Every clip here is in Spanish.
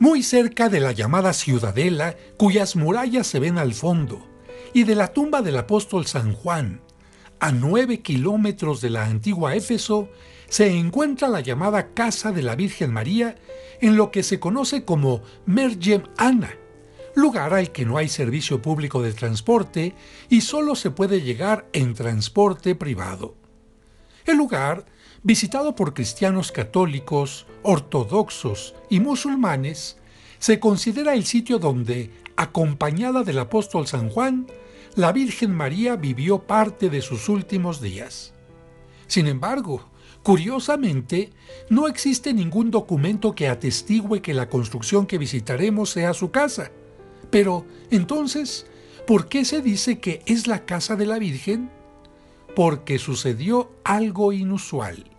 muy cerca de la llamada Ciudadela, cuyas murallas se ven al fondo, y de la tumba del apóstol San Juan. A 9 kilómetros de la antigua Éfeso se encuentra la llamada Casa de la Virgen María, en lo que se conoce como Mergem Anna, lugar al que no hay servicio público de transporte y solo se puede llegar en transporte privado. El lugar, visitado por cristianos católicos, ortodoxos y musulmanes, se considera el sitio donde, acompañada del apóstol San Juan, la Virgen María vivió parte de sus últimos días. Sin embargo, curiosamente, no existe ningún documento que atestigue que la construcción que visitaremos sea su casa. Pero, entonces, ¿por qué se dice que es la casa de la Virgen? Porque sucedió algo inusual.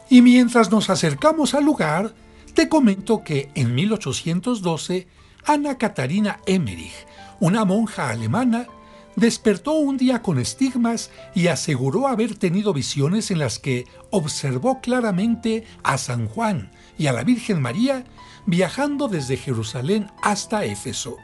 Y mientras nos acercamos al lugar, te comento que en 1812, Anna Katharina Emmerich, una monja alemana, despertó un día con estigmas y aseguró haber tenido visiones en las que observó claramente a San Juan y a la Virgen María viajando desde Jerusalén hasta Éfeso.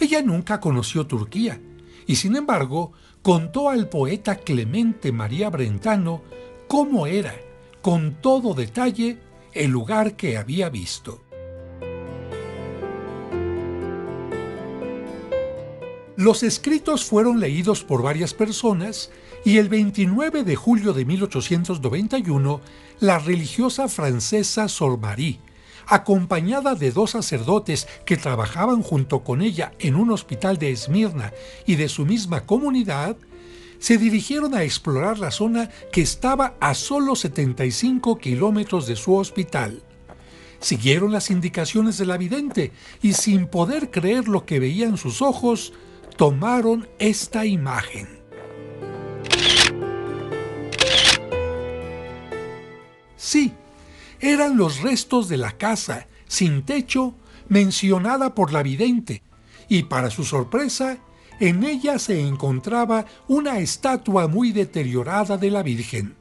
Ella nunca conoció Turquía y, sin embargo, contó al poeta Clemente María Brentano cómo era, con todo detalle, el lugar que había visto. Los escritos fueron leídos por varias personas y el 29 de julio de 1891, la religiosa francesa Sor Marie, acompañada de 2 sacerdotes que trabajaban junto con ella en un hospital de Esmirna y de su misma comunidad, se dirigieron a explorar la zona que estaba a solo 75 kilómetros de su hospital. Siguieron las indicaciones de la vidente y, sin poder creer lo que veían sus ojos, tomaron esta imagen. Sí, eran los restos de la casa, sin techo, mencionada por la vidente, y para su sorpresa, en ella se encontraba una estatua muy deteriorada de la Virgen.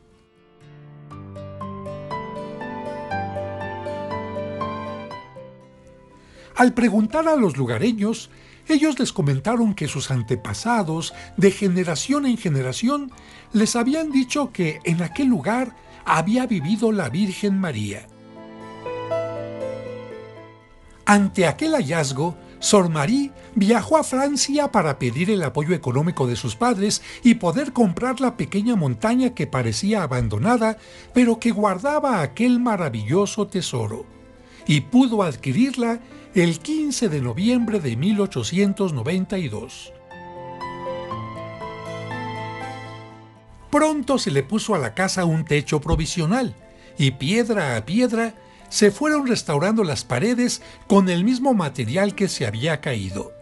Al preguntar a los lugareños, ellos les comentaron que sus antepasados, de generación en generación, les habían dicho que en aquel lugar había vivido la Virgen María. Ante aquel hallazgo, Sor Marie viajó a Francia para pedir el apoyo económico de sus padres y poder comprar la pequeña montaña que parecía abandonada, pero que guardaba aquel maravilloso tesoro. Y pudo adquirirla el 15 de noviembre de 1892. Pronto se le puso a la casa un techo provisional, y piedra a piedra se fueron restaurando las paredes con el mismo material que se había caído.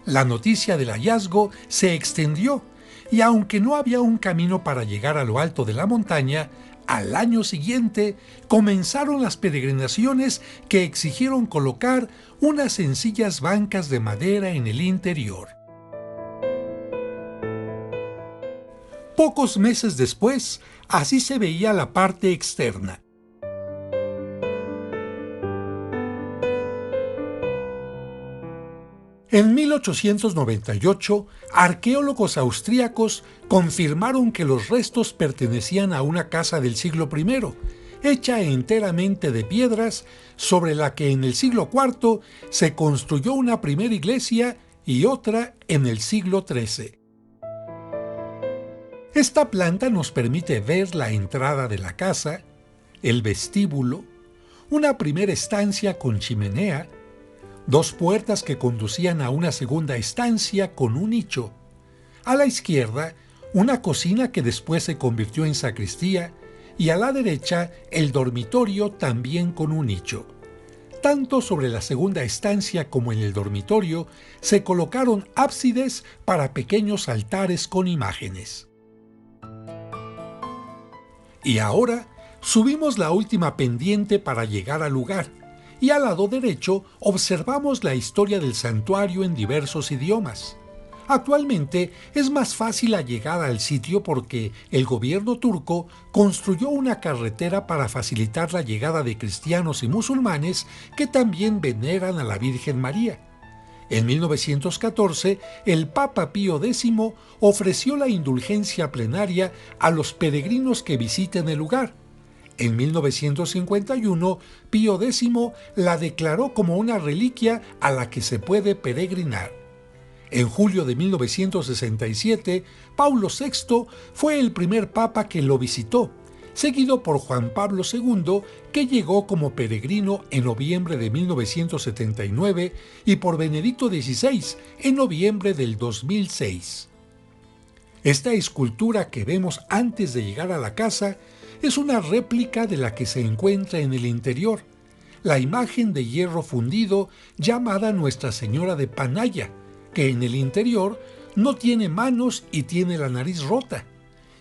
La noticia del hallazgo se extendió, y aunque no había un camino para llegar a lo alto de la montaña, al año siguiente comenzaron las peregrinaciones que exigieron colocar unas sencillas bancas de madera en el interior. Pocos meses después, así se veía la parte externa. En 1898, arqueólogos austríacos confirmaron que los restos pertenecían a una casa del siglo I, hecha enteramente de piedras, sobre la que en el siglo IV se construyó una primera iglesia y otra en el siglo XIII. Esta planta nos permite ver la entrada de la casa, el vestíbulo, una primera estancia con chimenea, 2 puertas que conducían a una segunda estancia con un nicho. A la izquierda, una cocina que después se convirtió en sacristía, y a la derecha, el dormitorio también con un nicho. Tanto sobre la segunda estancia como en el dormitorio se colocaron ábsides para pequeños altares con imágenes. Y ahora subimos la última pendiente para llegar al lugar, y al lado derecho observamos la historia del santuario en diversos idiomas. Actualmente es más fácil la llegada al sitio porque el gobierno turco construyó una carretera para facilitar la llegada de cristianos y musulmanes que también veneran a la Virgen María. En 1914, el Papa Pío X ofreció la indulgencia plenaria a los peregrinos que visiten el lugar. En 1951, Pío X la declaró como una reliquia a la que se puede peregrinar. En julio de 1967, Paulo VI fue el primer papa que lo visitó, seguido por Juan Pablo II, que llegó como peregrino en noviembre de 1979, y por Benedicto XVI en noviembre del 2006. Esta escultura que vemos antes de llegar a la casa es una réplica de la que se encuentra en el interior, la imagen de hierro fundido llamada Nuestra Señora de Panaya, que en el interior no tiene manos y tiene la nariz rota.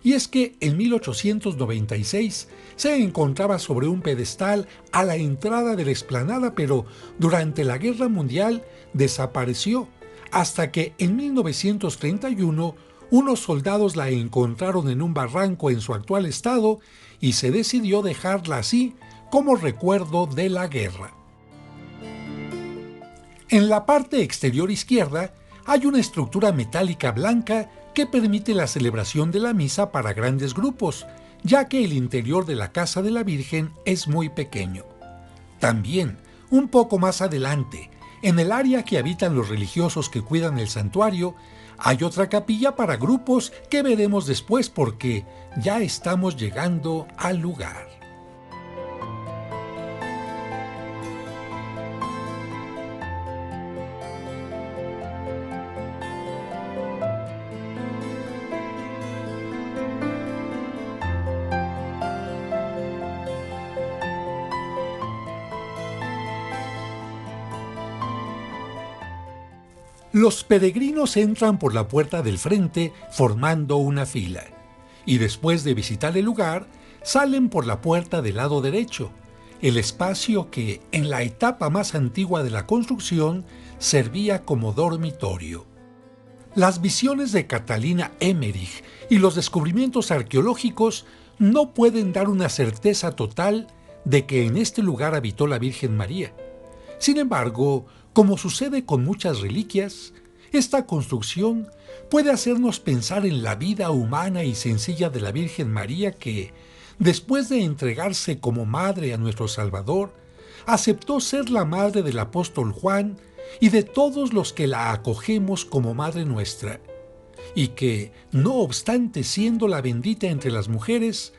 Y es que en 1896 se encontraba sobre un pedestal a la entrada de la explanada, pero durante la Guerra Mundial desapareció, hasta que en 1931 unos soldados la encontraron en un barranco en su actual estado y se decidió dejarla así como recuerdo de la guerra. En la parte exterior izquierda hay una estructura metálica blanca que permite la celebración de la misa para grandes grupos, ya que el interior de la casa de la Virgen es muy pequeño. También, un poco más adelante, en el área que habitan los religiosos que cuidan el santuario, hay otra capilla para grupos que veremos después porque ya estamos llegando al lugar. Los peregrinos entran por la puerta del frente formando una fila, y después de visitar el lugar, salen por la puerta del lado derecho, el espacio que, en la etapa más antigua de la construcción, servía como dormitorio. Las visiones de Catalina Emmerich y los descubrimientos arqueológicos no pueden dar una certeza total de que en este lugar habitó la Virgen María. Sin embargo, como sucede con muchas reliquias, esta construcción puede hacernos pensar en la vida humana y sencilla de la Virgen María que, después de entregarse como madre a nuestro Salvador, aceptó ser la madre del apóstol Juan y de todos los que la acogemos como madre nuestra, y que, no obstante siendo la bendita entre las mujeres,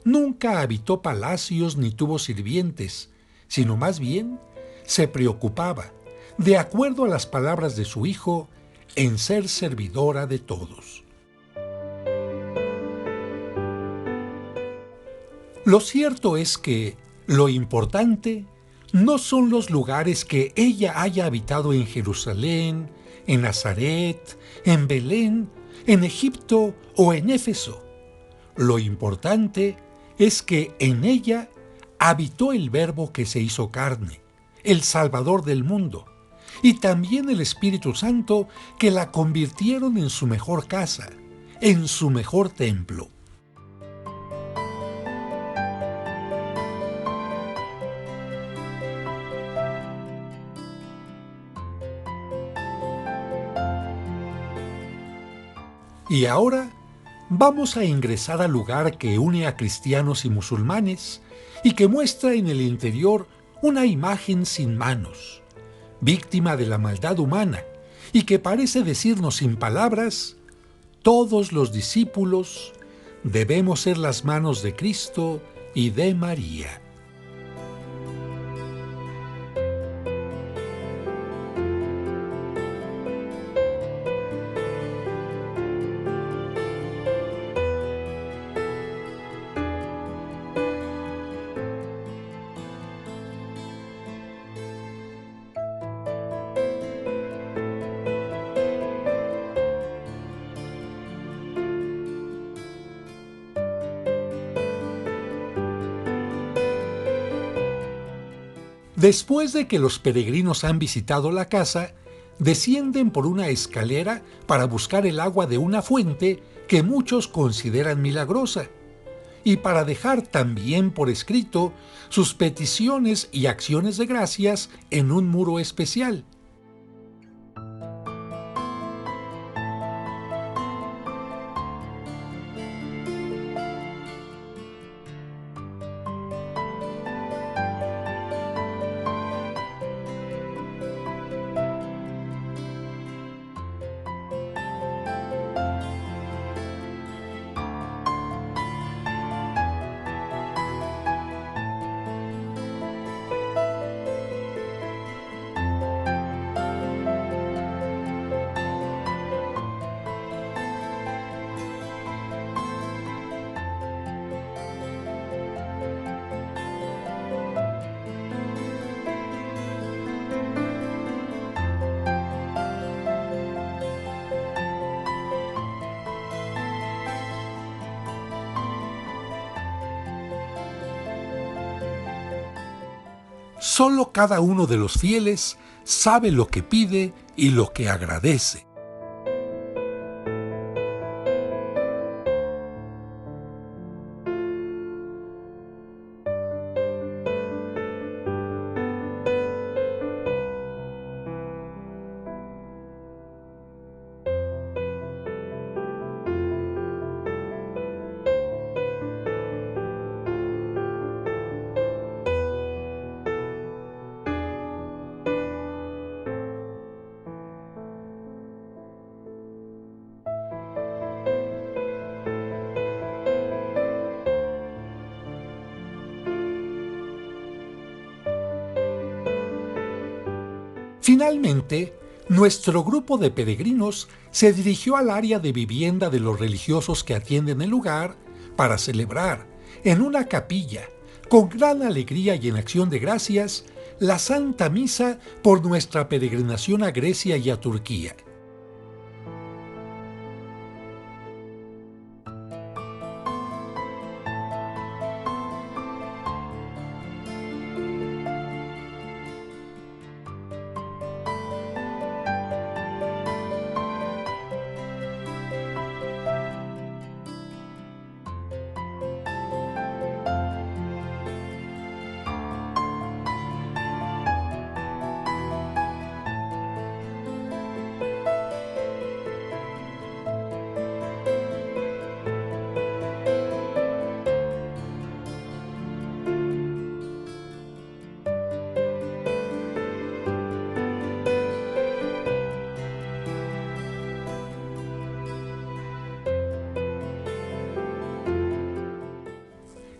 nunca habitó palacios ni tuvo sirvientes, sino más bien se preocupaba, de acuerdo a las palabras de su Hijo, en ser servidora de todos. Lo cierto es que lo importante no son los lugares que ella haya habitado en Jerusalén, en Nazaret, en Belén, en Egipto o en Éfeso. Lo importante es que en ella habitó el Verbo que se hizo carne, el Salvador del mundo, y también el Espíritu Santo que la convirtieron en su mejor casa, en su mejor templo. Y ahora vamos a ingresar al lugar que une a cristianos y musulmanes y que muestra en el interior una imagen sin manos, víctima de la maldad humana, y que parece decirnos sin palabras: todos los discípulos debemos ser las manos de Cristo y de María. Después de que los peregrinos han visitado la casa, descienden por una escalera para buscar el agua de una fuente que muchos consideran milagrosa, y para dejar también por escrito sus peticiones y acciones de gracias en un muro especial. Solo cada uno de los fieles sabe lo que pide y lo que agradece. Finalmente, nuestro grupo de peregrinos se dirigió al área de vivienda de los religiosos que atienden el lugar para celebrar, en una capilla, con gran alegría y en acción de gracias, la Santa Misa por nuestra peregrinación a Grecia y a Turquía.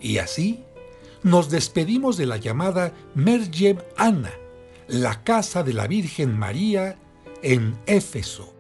Y así nos despedimos de la llamada Mergem Anna, la casa de la Virgen María en Éfeso.